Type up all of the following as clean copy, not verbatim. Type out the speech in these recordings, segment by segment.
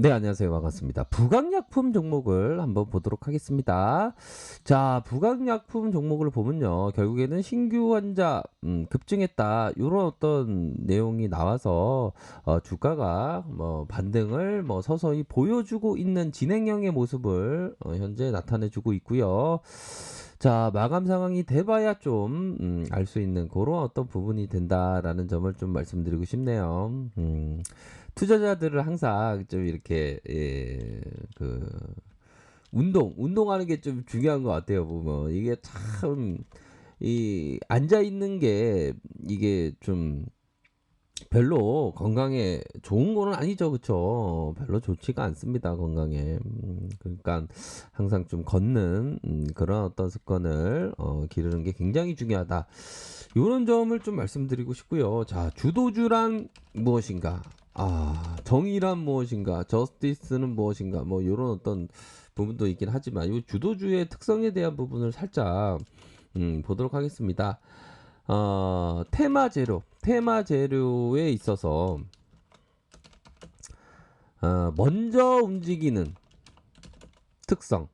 네, 안녕하세요. 반갑습니다. 부강약품 종목을 한번 보도록 하겠습니다. 자, 부강약품 종목을 보면요. 결국에는 신규 환자 급증했다. 요런 어떤 내용이 나와서 주가가 뭐 반등을 뭐 서서히 보여주고 있는 진행형의 모습을 현재 나타내주고 있고요. 자, 마감 상황이 돼봐야 좀 알 수 있는 그런 어떤 부분이 된다라는 점을 좀 말씀드리고 싶네요. 투자자들을 항상 좀 이렇게 그 운동하는 게 좀 중요한 것 같아요. 보면 이게 참 이 앉아 있는 게 이게 좀 별로 건강에 좋은 거는 아니죠, 그쵸? 별로 좋지가 않습니다, 건강에. 그러니까 항상 좀 걷는 그런 어떤 습관을 기르는 게 굉장히 중요하다. 요런 점을 좀 말씀드리고 싶고요. 자, 주도주란 무엇인가? 정의란 무엇인가? 저스티스는 무엇인가? 뭐 요런 어떤 부분도 있긴 하지만 요 주도주의 특성에 대한 부분을 살짝 보도록 하겠습니다. 테마 재료에 있어서 먼저 움직이는 특성,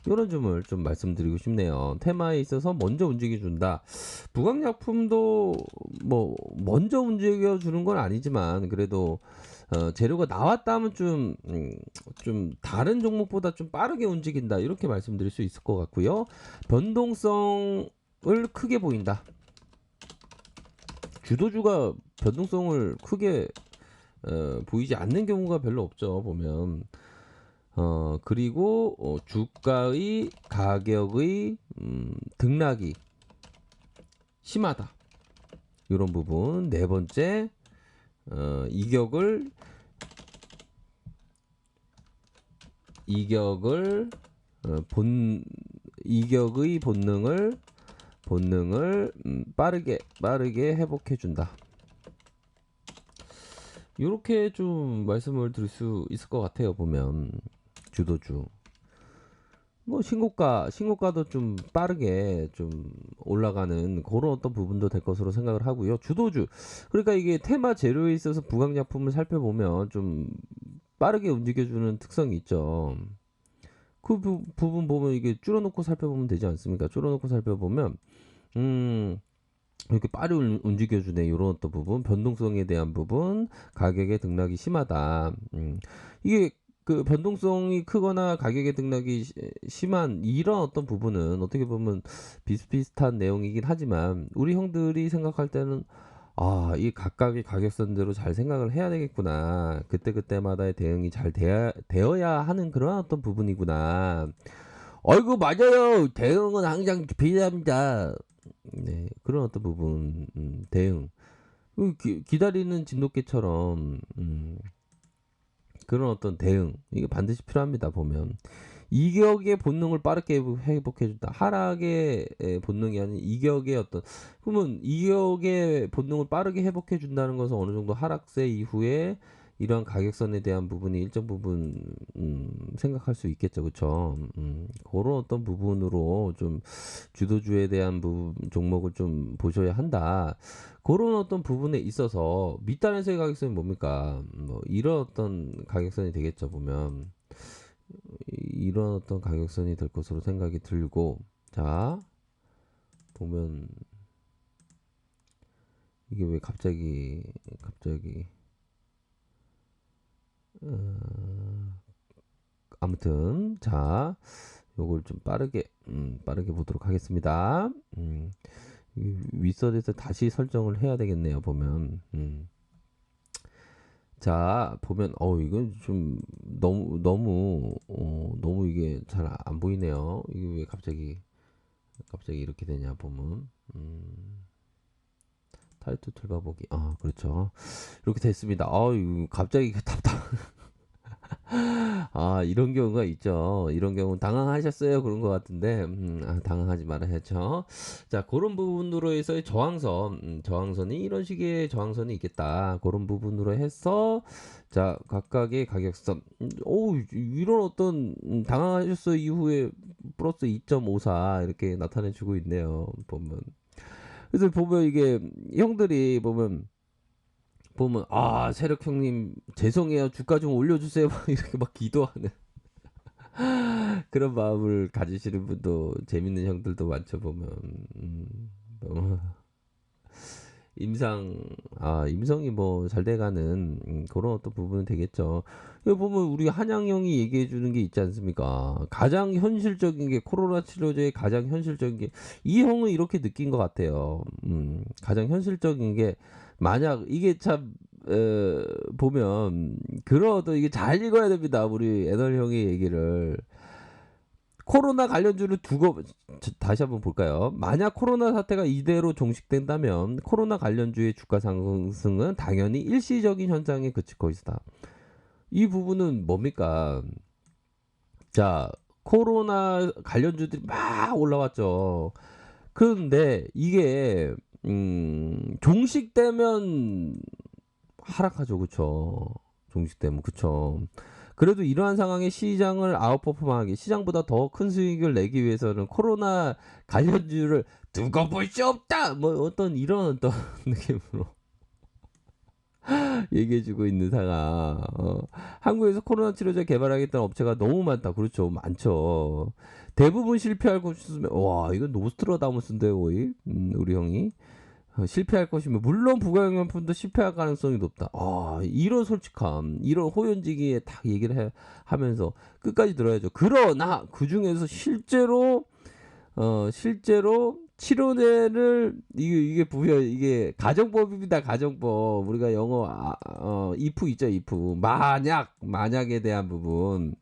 이런 점을 좀 말씀드리고 싶네요. 테마에 있어서 먼저 움직여준다. 부강약품도 뭐 먼저 움직여주는 건 아니지만 그래도 재료가 나왔다 하면 좀 다른 종목보다 좀 빠르게 움직인다, 이렇게 말씀드릴 수 있을 것 같고요. 변동성을 크게 보인다. 주도주가 변동성을 크게 보이지 않는 경우가 별로 없죠, 보면. 그리고 주가의 가격의 등락이 심하다. 이런 부분. 네 번째, 이격을 이격의 본능을 빠르게 회복해 준다. 이렇게 좀 말씀을 드릴 수 있을 것 같아요, 보면. 주도주. 뭐 신고가도 좀 빠르게 좀 올라가는 그런 어떤 부분도 될 것으로 생각을 하고요. 주도주. 그러니까 이게 테마 재료에 있어서 부강약품을 살펴보면 좀 빠르게 움직여주는 특성이 있죠. 그 부분 보면 이게 줄여놓고 살펴보면 되지 않습니까? 줄여놓고 살펴보면 이렇게 빠르게 움직여주네. 이런 어떤 부분, 변동성에 대한 부분, 가격의 등락이 심하다. 이게 그 변동성이 크거나 가격의 등락이 심한 이런 어떤 부분은 어떻게 보면 비슷비슷한 내용이긴 하지만 우리 형들이 생각할 때는 이 각각의 가격선대로 잘 생각을 해야 되겠구나. 그때그때마다의 대응이 잘 되어야 하는 그런 어떤 부분이구나. 어이구, 맞아요. 대응은 항상 필요합니다. 네, 그런 어떤 부분, 대응. 기다리는 진돗개처럼, 그런 어떤 대응, 이게 반드시 필요합니다, 보면. 이격의 본능을 빠르게 회복해준다. 하락의 본능이 아닌 이격의 어떤, 그러면 이격의 본능을 빠르게 회복해준다는 것은 어느 정도 하락세 이후에 이런 가격선에 대한 부분이 일정 부분 생각할 수 있겠죠, 그렇죠? 그런 어떤 부분으로 좀 주도주에 대한 종목을 좀 보셔야 한다. 그런 어떤 부분에 있어서 밑단에서의 가격선이 뭡니까? 뭐 이런 어떤 가격선이 되겠죠, 보면. 이런 어떤 가격선이 될 것으로 생각이 들고, 자 보면 이게 왜 갑자기 아무튼 자 요걸 좀 빠르게 보도록 하겠습니다. 윗선에서 다시 설정을 해야 되겠네요, 보면. 자 보면 이건 좀 너무 이게 잘 안 보이네요. 이게 왜 갑자기 이렇게 되냐 보면. 타이틀 툴바보기. 그렇죠. 이렇게 됐습니다. 이거 갑자기 답답. 이런 경우가 있죠. 이런 경우 당황하셨어요, 그런 것 같은데, 당황하지 말아야죠. 자, 그런 부분으로 해서의 저항선이 이런 식의 저항선이 있겠다. 그런 부분으로 해서, 자, 각각의 가격선, 이런 어떤, 당황하셨어 이후에 플러스 2.54 이렇게 나타내주고 있네요, 보면. 그래서 보면 이게 형들이 보면 보면 아 세력 형님 죄송해요 주가 좀 올려주세요 막 이렇게 막 기도하는 그런 마음을 가지시는 분도 재밌는 형들도 많죠 보면. 음, 어, 임상 임성이 뭐 잘 돼가는 그런 어떤 부분은 되겠죠. 여기 보면 우리 한양 형이 얘기해 주는 게 있지 않습니까? 가장 현실적인 게 코로나 치료제의 가장 현실적인 게 이 형은 이렇게 느낀 것 같아요. 가장 현실적인 게 만약 이게 참 보면 그런 어떤 이게 잘 읽어야 됩니다. 우리 애널 형의 얘기를. 코로나 관련주를 두고 다시 한번 볼까요? 만약 코로나 사태가 이대로 종식된다면 코로나 관련주의 주가 상승은 당연히 일시적인 현상에 그칠 것이다. 이 부분은 뭡니까? 자, 코로나 관련주들이 막 올라왔죠. 그런데 이게 종식되면 하락하죠, 그쵸? 종식되면 그쵸? 그래도 이러한 상황에 시장을 아웃퍼폼하기, 시장보다 더 큰 수익을 내기 위해서는 코로나 관련주를 두고 볼 수 없다. 뭐 어떤 이런 어떤 느낌으로 얘기해주고 있는 상황. 한국에서 코로나 치료제 개발하겠다는 업체가 너무 많다. 그렇죠, 많죠. 대부분 실패할 것이면 와 이거 노스트라다무스인데 거의 우리 형이. 실패할 것이면 물론 부가영양품도 실패할 가능성이 높다. 이런 솔직함, 이런 호연지기에 딱 얘기를 하면서 끝까지 들어야죠. 그러나 그 중에서 실제로 치료제를 이게 부여 이게 가정법입니다. 가정법. 우리가 영어 if 있죠, if. 만약에 대한 부분.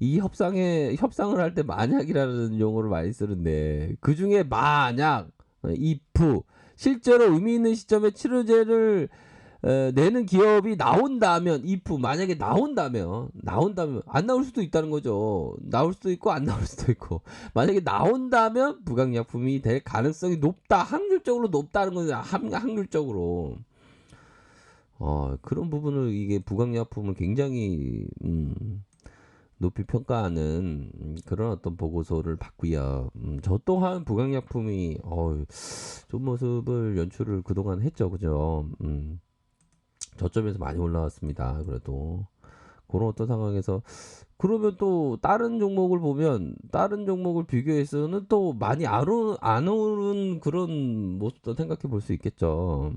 이 협상을 할 때 만약이라는 용어를 많이 쓰는데 그 중에 만약 if 실제로 의미 있는 시점에 치료제를 내는 기업이 나온다면 if 만약에 나온다면 안 나올 수도 있다는 거죠. 나올 수도 있고 안 나올 수도 있고 만약에 나온다면 부강약품이 될 가능성이 높다. 확률적으로 높다는 거죠. 확률적으로. 그런 부분을 이게 부강약품을 굉장히 높이 평가하는 그런 어떤 보고서를 봤고요. 저 또한 부강약품이 좋은 모습을 연출을 그동안 했죠, 그죠? 저점에서 많이 올라왔습니다. 그래도 그런 어떤 상황에서 그러면 또 다른 종목을 보면 다른 종목을 비교해서는 또 많이 안 오른 그런 모습도 생각해 볼 수 있겠죠.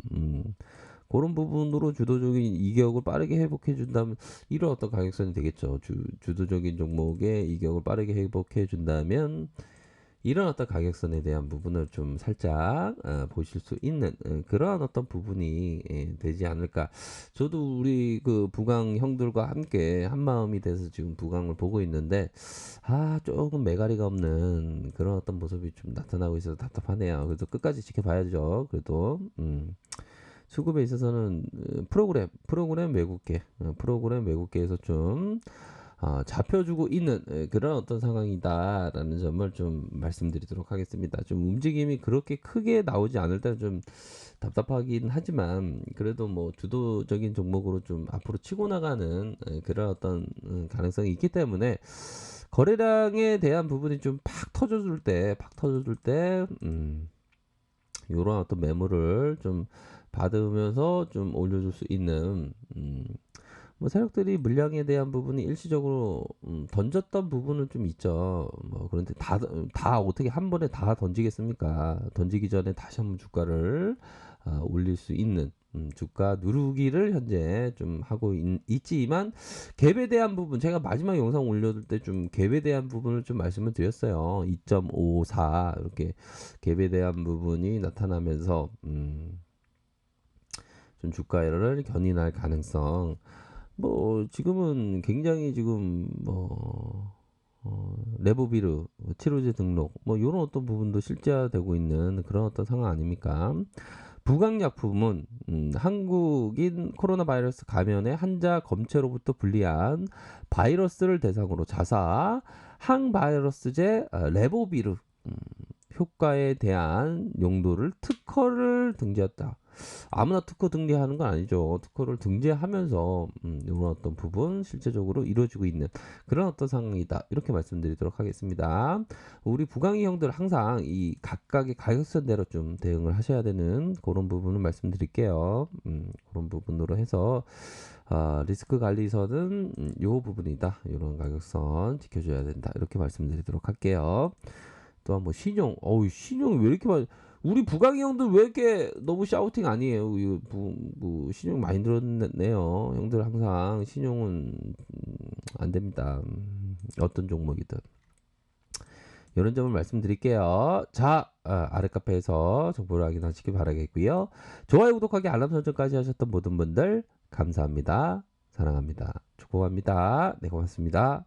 그런 부분으로 주도적인 이격을 빠르게 회복해 준다면 이런 어떤 가격선이 되겠죠. 주도적인 종목의 이격을 빠르게 회복해 준다면 이런 어떤 가격선에 대한 부분을 좀 살짝 보실 수 있는 그러한 어떤 부분이 되지 않을까. 저도 우리 그 부강 형들과 함께 한 마음이 돼서 지금 부강을 보고 있는데 조금 매가리가 없는 그런 어떤 모습이 좀 나타나고 있어서 답답하네요. 그래도 끝까지 지켜봐야죠. 그래도 수급에 있어서는 프로그램 외국계 프로그램 외국계에서 좀 잡혀주고 있는 그런 어떤 상황이다라는 점을 좀 말씀드리도록 하겠습니다. 좀 움직임이 그렇게 크게 나오지 않을 때는 좀 답답하긴 하지만 그래도 뭐 주도적인 종목으로 좀 앞으로 치고 나가는 그런 어떤 가능성이 있기 때문에 거래량에 대한 부분이 좀 팍 터져줄 때 이런 어떤 매물을 좀 받으면서 좀 올려줄 수 있는 뭐 세력들이 물량에 대한 부분이 일시적으로 던졌던 부분은 좀 있죠. 뭐 그런데 다 어떻게 한 번에 다 던지겠습니까? 던지기 전에 다시 한번 주가를 올릴 수 있는 주가 누르기를 현재 좀 하고 있지만 갭에 대한 부분 제가 마지막 영상 올려둘 때 좀 갭에 대한 부분을 좀 말씀을 드렸어요. 2.54 이렇게 갭에 대한 부분이 나타나면서 좀 주가를 견인할 가능성 뭐 지금은 굉장히 지금 뭐 레보비르 치료제 등록 뭐 이런 어떤 부분도 실제화되고 있는 그런 어떤 상황 아닙니까? 부강약품은 한국인 코로나 바이러스 감염의 환자 검체로부터 분리한 바이러스를 대상으로 자사 항바이러스제 레보비르 효과에 대한 용도를 특허를 등재했다. 아무나 특허 등재하는 건 아니죠. 특허를 등재하면서 이런 어떤 부분 실제적으로 이루어지고 있는 그런 어떤 상황이다. 이렇게 말씀드리도록 하겠습니다. 우리 부강의 형들 항상 이 각각의 가격선대로 좀 대응을 하셔야 되는 그런 부분을 말씀드릴게요. 그런 부분으로 해서 리스크 관리선은 요 부분이다. 이런 가격선 지켜줘야 된다. 이렇게 말씀드리도록 할게요. 또한 뭐 신용, 신용이 왜 이렇게 많이, 우리 부강이 형들 왜 이렇게 너무 샤우팅 아니에요? 이거 신용 많이 늘었네요. 형들 항상 신용은 안 됩니다. 어떤 종목이든. 이런 점을 말씀드릴게요. 자, 아래 카페에서 정보를 확인하시기 바라겠고요. 좋아요, 구독하기, 알람 설정까지 하셨던 모든 분들 감사합니다. 사랑합니다. 축복합니다. 네, 고맙습니다.